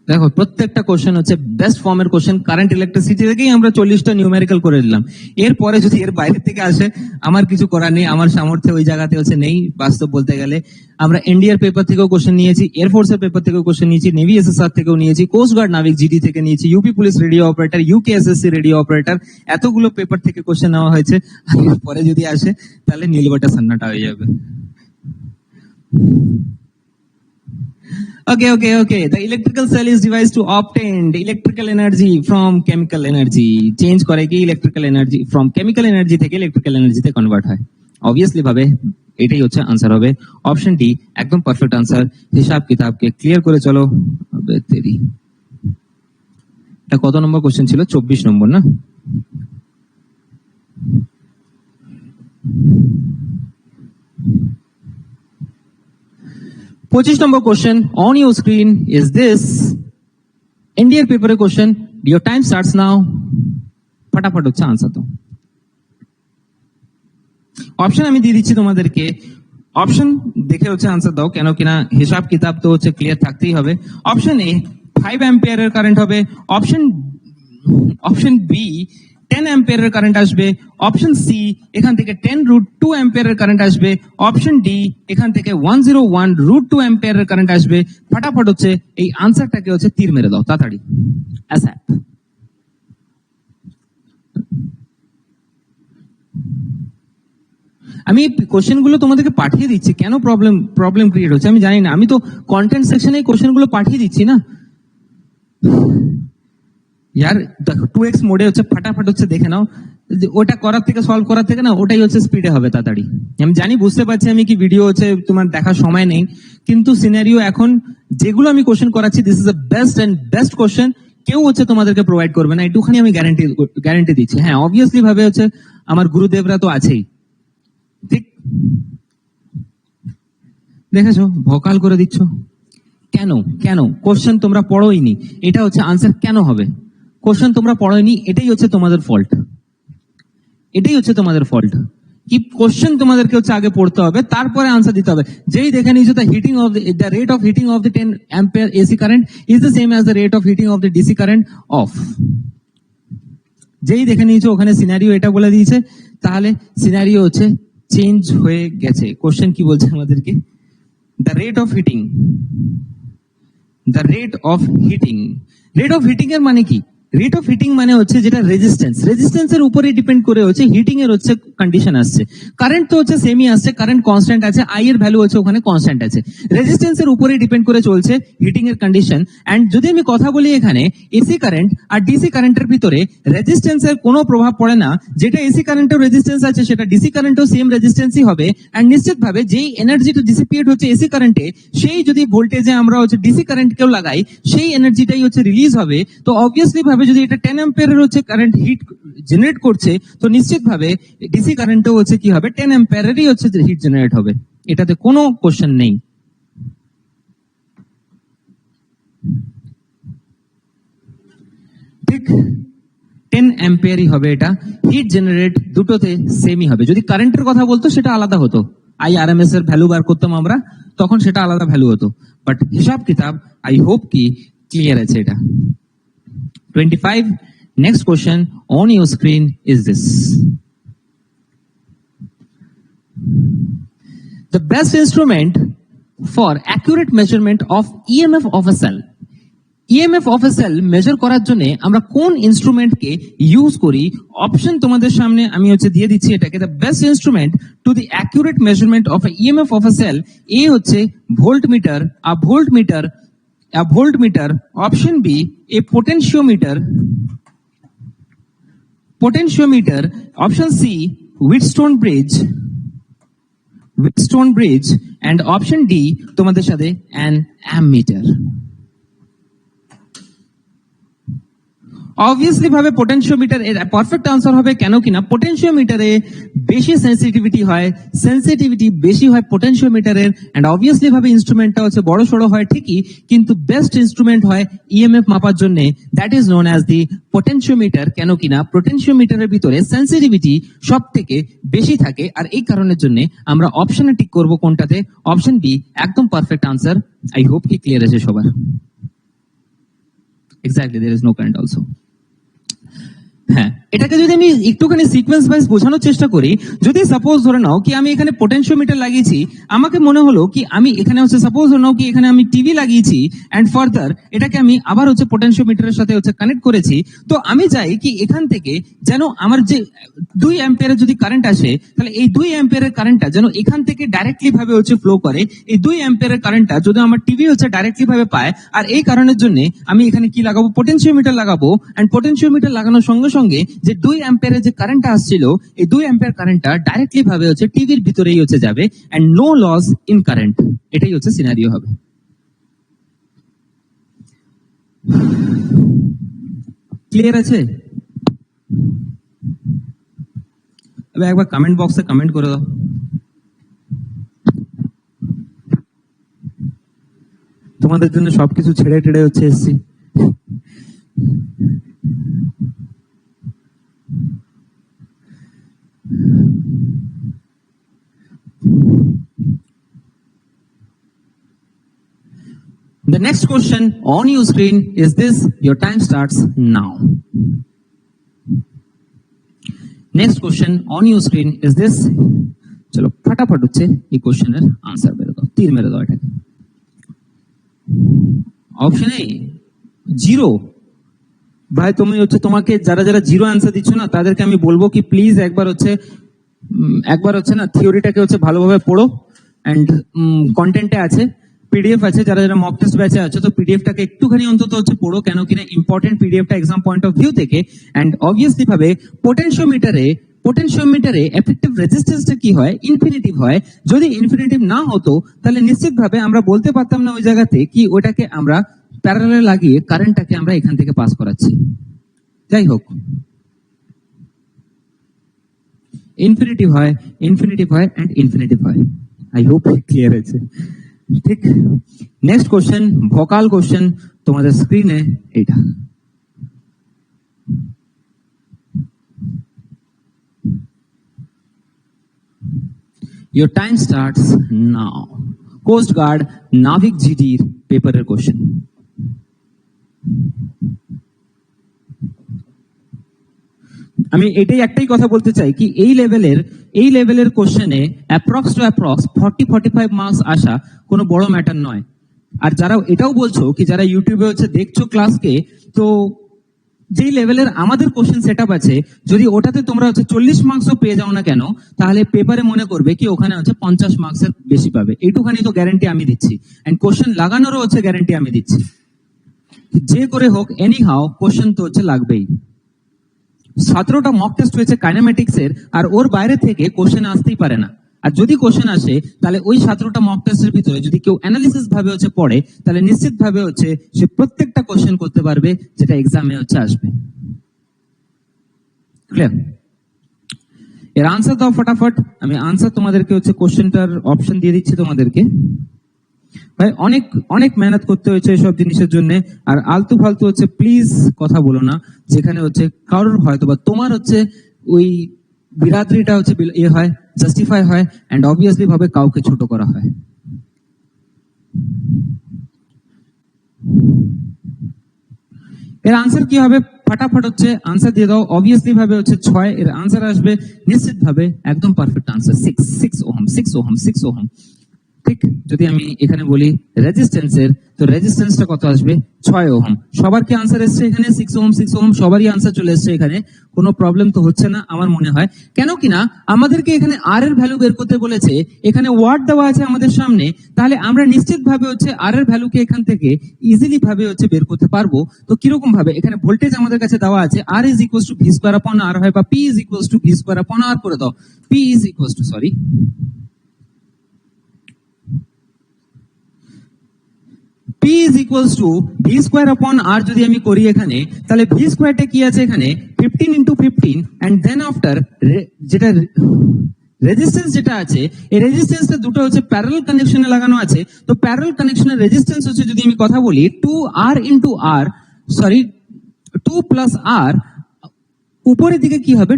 দেখো প্রত্যেকটা কোশ্চেন হচ্ছে বেস্ট ফর্মের কোশ্চেন। কারেন্ট ইলেকট্রিসিটি থেকেই আমরা 40টা নিউমেরিক্যাল করে দিলাম। এরপরে যদি এর বাইরে থেকে আসে, আমার কিছু করার নেই, আমার সামর্থ্য ওই জায়গাতে হচ্ছে নেই। বাস্তব বলতে গেলে আমরা এনডিআর পেপার থেকেও কোশ্চেন নিয়েছি, এয়ারফোর্সের পেপার থেকেও কোশ্চেন নিয়েছি, নেভি এসএসআর থেকেও নিয়েছি, কোস্ট গার্ড নাবিক জিডি থেকে নিয়েছি, UP police radio operator, UKSSC radio operator, এতগুলো পেপার থেকে কোশ্চেন নেওয়া হয়েছে। পরে যদি আসে তাহলে নীলবাটা সান্নাটা হয়ে যাবে। Okay. The electrical cell is device to obtain the electrical energy from chemical energy. Change করে কি electrical energy from chemical energy থেকে electrical energy তে কনভার্ট হয়। Obviously ভাবে এটাই হচ্ছে আনসার হবে। অপশন ডি একদম পারফেক্ট আনসার। হিসাব কিতাবকে ক্লিয়ার করে চলো। তেরি এটা কত নম্বর কোশ্চেন ছিল? 24 নম্বর না? পঁচিশ নম্বর question on your screen is this NDR পেপারের question. Your time starts now. ফটাফট হচ্ছে আনসার তো। অপশন আমি দিয়ে দিচ্ছি তোমাদেরকে, অপশন দেখে হচ্ছে আনসার দাও, কেন কিনা হিসাব কিতাব তো হচ্ছে ক্লিয়ার থাকতেই হবে। অপশন এ 5 অ্যাম্পিয়ারের কারেন্ট হবে, অপশন বি 10 অ্যাম্পিয়ারের কারেন্ট আসবে, অপশন সি এখান থেকে 10√2 অ্যাম্পিয়ারের কারেন্ট আসবে, অপশন ডি এখান থেকে 101√2 অ্যাম্পিয়ারের কারেন্ট আসবে। ফটাফট হচ্ছে এই আনসারটাকে হচ্ছে তীর মেরে দাও তাড়াতাড়ি। অ্যাসঅ্যাপ আমি কোশ্চেন গুলো তোমাদেরকে পাঠিয়ে দিচ্ছি, কেন প্রবলেম ক্রিয়েট হচ্ছে আমি জানি না। আমি তো কন্টেন্ট সেকশনে কোশ্চেন গুলো পাঠিয়ে দিচ্ছি না यार। দেখো 2x মোডে হচ্ছে, ফটাফট হচ্ছে দেখে নাও। ওটা করার থেকে সলভ করার থেকে না ওটাই হচ্ছে স্পিডে হবে তাড়াতাড়ি। আমি জানি, বুঝতে পারছি আমি কি ভিডিও হচ্ছে তোমার দেখার সময় নেই, কিন্তু সিনারিও এখন যেগুলো আমি কোশ্চেন করাচ্ছি this is the best question, কেউ হচ্ছে তোমাদেরকে প্রোভাইড করবে না, একটুখানি আমি গ্যারান্টি দিচ্ছি। হ্যাঁ অবভিয়াসলি ভাবে হচ্ছে আমার গুরুদেবরা তো আছেই, ঠিক দেখেছো ভকাল করে দিচ্ছ কেন? কেন কোশ্চেন তোমরা পড়োইনি, এটা হচ্ছে আনসার কেন হবে? কোশ্চেন তোমরা পড়োইনি, এটাই হচ্ছে তোমাদের ফল্ট, এটাই হচ্ছে তোমাদের ফল্ট। কি কোশ্চেন তোমাদেরকে হচ্ছে আগে পড়তে হবে, তারপরে আনসার দিতে হবে। যেই দেখে নিয়েছো the rate of heating of the 10 ampere AC current is the same as the rate of heating of the DC current of. যেই দেখে নিয়েছো ওখানে সিনারিও এটা বলে দিয়েছে, তাহলে সিনারিও হচ্ছে চেঞ্জ হয়ে গেছে। কোশ্চেন কি বলছে আমাদেরকে? The rate of heating, the rate of heating, rate of heating এর মানে কি? রেট অফ হিটিং মানে হচ্ছে যেটা রেজিস্ট্যান্সের উপরে ডিপেন্ড করে হচ্ছে হিটিং এর হচ্ছে কন্ডিশন আসছে। কারেন্ট তো হচ্ছে সেমই আসছে, কারেন্ট কনস্ট্যান্ট আছে, আই এর ভ্যালু হচ্ছে ওখানে কনস্ট্যান্ট আছে, রেজিস্ট্যান্সের উপরে ডিপেন্ড করে চলছে হিটিং এর কন্ডিশন। এন্ড যদি আমি কথা বলি এখানে এসি কারেন্ট আর ডিসি কারেন্টের ভিতরে রেজিস্ট্যান্সের কোনো প্রভাব পড়ে না, যেটা এসি কারেন্টেও রেজিস্ট্যান্স আছে সেটা ডিসি কারেন্টেও সেম রেজিস্ট্যান্সই হবে। এন্ড নিশ্চিতভাবে যেই এনার্জিটা ডিসিপিয়েট হচ্ছে এসি কারেন্টে, সেই যদি ভোল্টেজে আমরা হচ্ছে ডিসি কারেন্টকেও লাগাই, সেই এনার্জিটাই হচ্ছে রিলিজ হবে। তো অবভিয়াসলি ভাবে যদি এটা 10 অ্যাম্পিয়ারের হচ্ছে কারেন্ট হিট জেনারেট করছে, তো নিশ্চিতভাবে ডিসি কারেন্টও হচ্ছে কি হবে 10 অ্যাম্পিয়ারেরই হচ্ছে হিট জেনারেট হবে, এটাতে কোনো কোশ্চেন নেই। ঠিক 10 অ্যাম্পিয়ারই হবে, এটা হিট জেনারেট দুটোতে সেমই হবে। যদি কারেন্টের কথা বলতো সেটা আলাদা হতো, IRMS এর ভ্যালু বার করতাম আমরা, তখন সেটা আলাদা ভ্যালু হতো, বাট হিসাব কিতাব আই হোপ কি ক্লিয়ার আছে এটা। 25 next question on your screen is this: the best instrument for accurate measurement of EMF of a cell, EMF of a cell measure করার জন্য আমরা কোন ইনস্ট্রুমেন্টকে ইউজ করি? অপশন তোমাদের সামনে আমি হচ্ছে দিয়ে দিচ্ছি এটাকে। The best instrument to the accurate measurement of EMF of a cell, এ হচ্ছে voltmeter, a voltmeter, option B a potentiometer, option C Wheatstone bridge, and option D তোমাদের সাথে an ammeter। অবভিয়াসলি ভাবে পোটেনশিওমিটার এর পারফেক্ট আনসার হবে, কেন কিনা পোটেনশিওমিটারে বেশি sensitivity বেশি হয় পোটেনশিওমিটারের, এন্ড অবভিয়াসলি ভাবে ইনস্ট্রুমেন্টটা হচ্ছে বড় সড়ো হয় ঠিকই, কিন্তু বেস্ট ইনস্ট্রুমেন্ট হয় ইএমএফ মাপার জন্য, that is known as the potentiometer. কেন কিনা পোটেনশিওমিটারের ভিতরে সেন্সিটিভিটি সব থেকে বেশি থাকে, আর এই কারণের জন্য আমরা অপশনে টিক করব কোনটাতে? অপশন বি, একদম পারফেক্ট আনসার। আই হোপ কি ক্লিয়ার আছে সবার? Exactly, there is no current also. হ্যাঁ, এটাকে যদি আমি একটুখানি সিকোয়েন্স ওয়াইজ বোঝানোর চেষ্টা করি, যদি সাপোজ ধরে নাও কি আমি এখানে পোটেনশিওমিটার লাগিয়েছি, আমাকে মনে হলো কি আমি এখানে হচ্ছে সাপোজ ধরে নাও কি এখানে আমি টিভি লাগিয়েছি, এন্ড ফার্দার এটাকে আমি আবার হচ্ছে পোটেনশিওমিটারের সাথে হচ্ছে কানেক্ট করেছি। তো আমি চাই কি এখান থেকে যেন আমার যে 2 অ্যাম্পিয়ারের যদি কারেন্ট আসে, তাহলে এই 2 অ্যাম্পিয়ারের কারেন্টটা যেন এখান থেকে ডাইরেক্টলি ভাবে হচ্ছে ফ্লো করে। এই 2 অ্যাম্পিয়ারের কারেন্টটা যদি আমার টিভি হচ্ছে ডাইরেক্টলি ভাবে পায়, আর এই কারণের জন্য আমি এখানে কি লাগাবো? পোটেনশিওমিটার লাগাবো। এন্ড পোটেনশিওমিটার লাগানোর সঙ্গে সঙ্গে যে 2 অ্যাম্পিয়ারের যে কারেন্টটা আসছিল, এই 2 অ্যাম্পিয়ার কারেন্টটা ডাইরেক্টলি ভাবে হচ্ছে টিভির ভিতরেই হচ্ছে যাবে, and no loss in current. এটাই হচ্ছে সিনারিও হবে। ক্লিয়ার আছে? এবার একবার কমেন্ট বক্সে কমেন্ট করে দাও। তোমাদের জন্য সবকিছু ছেড়ে টেড়ে হচ্ছে এসছি। The next question on your screen is this. Your time starts now. Next question on your screen is this. চলো ফটাফট হচ্ছে এই কোশ্চেনের আনসার বের দাও, তীর মেরে দাও এটাকে। Option A 0। ভাই তুমি হচ্ছে তোমাকে যারা যারা 0 আনসার দিচ্ছ না, তাদেরকে আমি বলবো কি প্লিজ একবার হচ্ছে না থিওরিটাকে হচ্ছে ভালোভাবে পড়ো, এন্ড কন্টেন্টে আছে পিডিএফ আছে, যারা যারা মক টেস্ট ব্যাচে আছে, তো পিডিএফটাকে একটুখানি অন্তত হচ্ছে পড়ো, কেন কিনা ইম্পর্টেন্ট পিডিএফটা এক্সাম পয়েন্ট অফ ভিউ থেকে। এন্ড অবভিয়াসলি ভাবে পোটেনশিওমিটারে এফেক্টিভ রেজিস্ট্যান্সটা কি হয়, ইনফিনিটিভ হয়। যদি ইনফিনিটিভ না হতো তাহলে নিশ্চিতভাবে আমরা বলতে পারতাম না ওই জায়গাতে কি ওটাকে আমরা প্যারালালে লাগিয়ে কারেন্টটাকে আমরা এখান থেকে পাস করাচ্ছি। যাই হোক, ইনফিনিটিভ হয় এন্ড ইনফিনিটিভ হয়। আই হোপ ক্লিয়ার হয়েছে। ঠিক, নেক্সট কোশ্চেন, ভোকাল কোশ্চেন তোমাদের স্ক্রিনে এটা। Your time starts now. Coast Guard Navik GDর পেপারের কোশ্চেন। আমি এটাই একটাই কথা বলতে চাই কি এই লেভেলের কোশ্চেনে অ্যাপ্রক্স 40-45 মার্কস আসা কোনো বড় ম্যাটার নয়। আর যারা এটাও বলছো কি যারা ইউটিউবে হচ্ছে দেখছো ক্লাসকে, তো যেই লেভেলের আমাদের কোশ্চেন সেটআপ আছে, যদি ওটাতে তোমরা হচ্ছে 40 মার্কসও পেয়ে যাও না কেন, তাহলে পেপারে মনে করবে কি ওখানে হচ্ছে 50 মার্কসের বেশি পাবে। এইটুখানি তো গ্যারান্টি আমি দিচ্ছি, এন্ড কোশ্চেন লাগানোরও হচ্ছে গ্যারান্টি আমি দিচ্ছি। যে করে হোক এনি হাও কোশ্চেন তো হচ্ছে লাগবেই। 17টা মক টেস্ট হয়েছে কাইনেমেটিক্স এর, আর ওর বাইরে থেকে কোশ্চেন আসতেই পারে না। আর যদি কোশ্চেন আসে তাহলে ওই 17টা মক টেস্টের ভিতরে যদি কেউ অ্যানালিসিস ভাবে হচ্ছে পড়ে, তাহলে নিশ্চিত ভাবে হচ্ছে সে প্রত্যেকটা কোশ্চেন করতে পারবে যেটা এক্সামে হচ্ছে আসবে। ক্লিয়ার? এর আনসার দাও ফটাফট। আমি আনসার তোমাদেরকে হচ্ছে কোশ্চেনটার অপশন দিয়ে দিচ্ছি তোমাদেরকে। ভাই অনেক অনেক মেহনত করতে হয়েছে এসব জিনিসের জন্য। আর আলতু ফালতু হচ্ছে প্লিজ কথা বলো না, যেখানে হচ্ছে কারোর হয়তো বা তোমার হচ্ছে ওই বিরাদরিটা হচ্ছে ইয়ে হয়, জাস্টিফাই হয়, এন্ড অবভিয়াসলি ভাবে কাউকে ছোট করা হয়। এর আনসার কি হবে ফটাফট হচ্ছে আনসার দিয়ে দাও। অবভিয়াসলি ভাবে হচ্ছে 6 এর আনসার আসবে নিশ্চিত ভাবে, একদম পারফেক্ট আনসার 6 ওহম। ঠিক, যদি আমি এখানে বলি রেজিস্ট্যান্সের, তো রেজিস্ট্যান্সটা কত আসবে 6 ওহম। সবার কি আনসার এসছে এখানে? 6 ওহম সবারই আনসার চলে এসছে এখানে। কোনো প্রবলেম তো হচ্ছে না আমার মনে হয়, কেন কিনা আমাদেরকে এখানে আর এর ভ্যালু বের করতে বলেছে, এখানে ওয়াট দেওয়া আছে আমাদের সামনে, তাহলে আমরা নিশ্চিত ভাবে হচ্ছে আর এর ভ্যালুকে এখান থেকে ইজিলি ভাবে হচ্ছে বের করতে পারবো। তো কিরকম ভাবে, এখানে ভোল্টেজ আমাদের কাছে দেওয়া আছে, R is equals to V square upon R হয়, বা P is equals to V square upon R করে দাও। P is equals to P is equals to v square upon r যদি আমি করি এখানে, তাহলে v স্কয়ারটা কি আছে এখানে 15 into 15, and then after যেটা রেজিস্ট্যান্স যেটা আছে, এই রেজিস্ট্যান্সটা দুটো হচ্ছে প্যারালাল কানেকশনে লাগানো আছে। তো প্যারালাল কানেকশনের রেজিস্ট্যান্স হচ্ছে যদি আমি কথা বলি 2r into r, sorry 2 plus r, উপরের দিকে কি হবে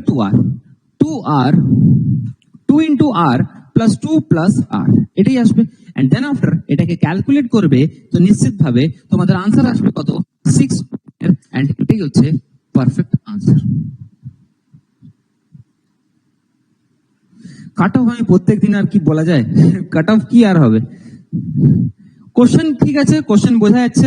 2 into r plus 2 plus r, এটাই আসবে। এন্ড দেন আফটার এটাকে ক্যালকুলেট করবে, তো নিশ্চিত ভাবে তোমাদের আনসার আসবে কত 6, এন্ড এটাই হচ্ছে পারফেক্ট আনসার। কাট অফ আমি প্রত্যেক দিন আর কি বলা যায়, কাট অফ কি আর হবে। কোশ্চেন ঠিক আছে, কোশ্চেন বোঝা যাচ্ছে।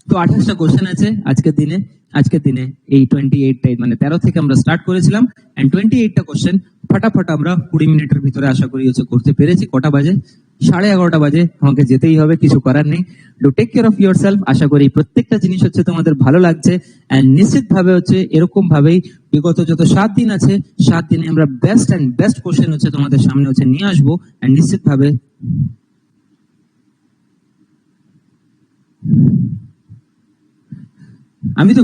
তো 28টা কোশ্চেন আছে আজকের দিনে এই 28টা মানে 13 থেকে আমরা স্টার্ট করেছিলাম, এন্ড 28টা কোশ্চেন ফটাফট আমরা 20 মিনিটের ভিতরে আশা করি হচ্ছে করতে পেরেছি। কটা বাজে? 11:30 বাজে। আমাকে যেতেই হবে, কিছু করার নেই। Do take care of yourself. আশা করি প্রত্যেকটা জিনিস হচ্ছে তোমাদের ভালো লাগছে, এন্ড নিশ্চিত ভাবে হচ্ছে এরকম ভাবেই বিগত যত 7 দিন আছে 7 দিনে আমরা বেস্ট কোশ্চেন হচ্ছে তোমাদের সামনে হচ্ছে নিয়ে আসবো, এন্ড নিশ্চিত ভাবে আমি তো